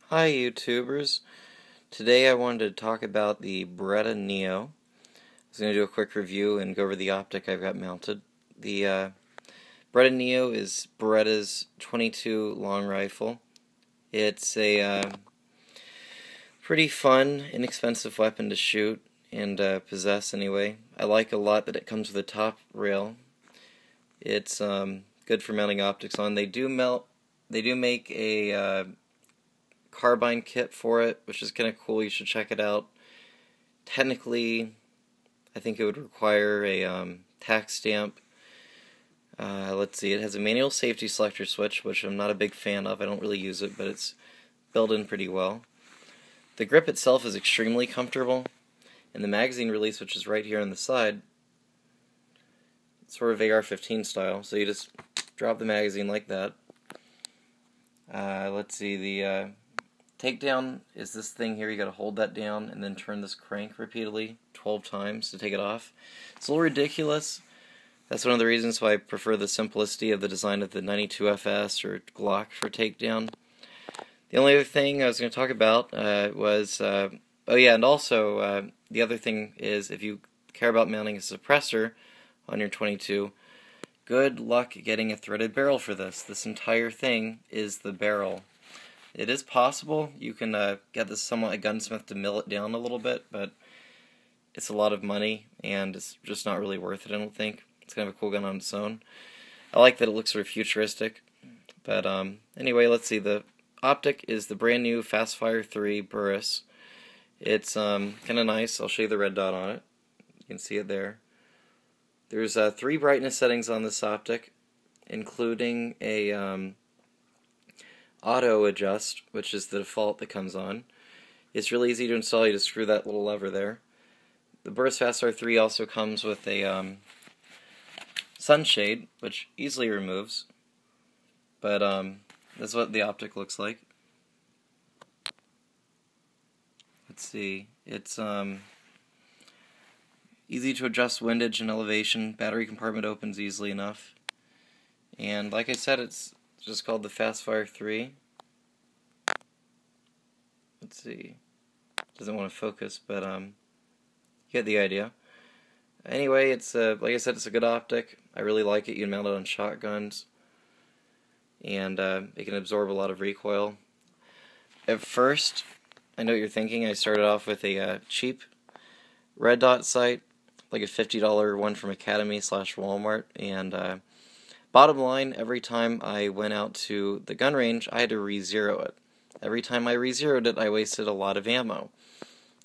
Hi YouTubers. Today I wanted to talk about the Beretta Neo. I was going to do a quick review and go over the optic I've got mounted. The Beretta Neo is Beretta's .22 long rifle. It's a pretty fun, inexpensive weapon to shoot and possess anyway. I like a lot that it comes with a top rail. It's good for mounting optics on. They do make a carbine kit for it, which is kind of cool. You should check it out. Technically, I think it would require a tax stamp. Let's see, it has a manual safety selector switch, which I'm not a big fan of. I don't really use it, but it's built in pretty well. The grip itself is extremely comfortable, and the magazine release, which is right here on the side, it's sort of AR-15 style, so you just drop the magazine like that. Let's see, the takedown is this thing here. You gotta hold that down and then turn this crank repeatedly 12 times to take it off. It's a little ridiculous. That's one of the reasons why I prefer the simplicity of the design of the 92FS or Glock for takedown. The only other thing I was going to talk about was, oh yeah, and also the other thing is if you care about mounting a suppressor on your .22, good luck getting a threaded barrel for this. This entire thing is the barrel. It is possible you can get this somewhat a gunsmith to mill it down a little bit, but it's a lot of money and it's just not really worth it, I don't think. It's kind of a cool gun on its own. I like that it looks sort of futuristic. But anyway, let's see. The optic is the brand new Fastfire 3 Burris. It's kind of nice. I'll show you the red dot on it. You can see it there. There's 3 brightness settings on this optic, including a auto adjust, which is the default that comes on. It's really easy to install. You just screw that little lever there. The Burris Fastfire 3 also comes with a sunshade, which easily removes. But that's what the optic looks like. Let's see. It's easy to adjust windage and elevation. Battery compartment opens easily enough. And like I said, it's just called the Fastfire 3. Let's see. Doesn't want to focus, but you get the idea. Anyway, it's like I said, it's a good optic. I really like it. You can mount it on shotguns, and it can absorb a lot of recoil. At first, I know what you're thinking. I started off with a cheap red dot sight, like a $50 one from Academy/Walmart, and bottom line, every time I went out to the gun range, I had to re-zero it. Every time I re-zeroed it, I wasted a lot of ammo.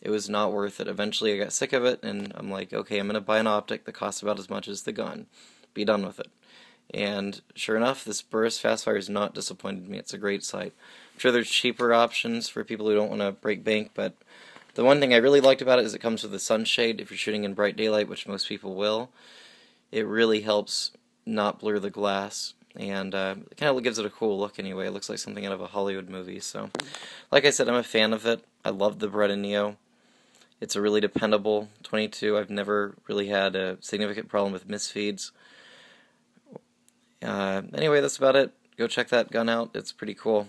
It was not worth it. Eventually I got sick of it, and I'm like, okay, I'm going to buy an optic that costs about as much as the gun. Be done with it. And sure enough, this Burris Fastfire has not disappointed me. It's a great sight. I'm sure there's cheaper options for people who don't want to break bank, but the one thing I really liked about it is it comes with a sunshade if you're shooting in bright daylight, which most people will. It really helps not blur the glass, and it kind of gives it a cool look anyway. It looks like something out of a Hollywood movie. So, like I said, I'm a fan of it. I love the Beretta Neo. It's a really dependable .22. I've never really had a significant problem with misfeeds. Anyway, that's about it. Go check that gun out. It's pretty cool.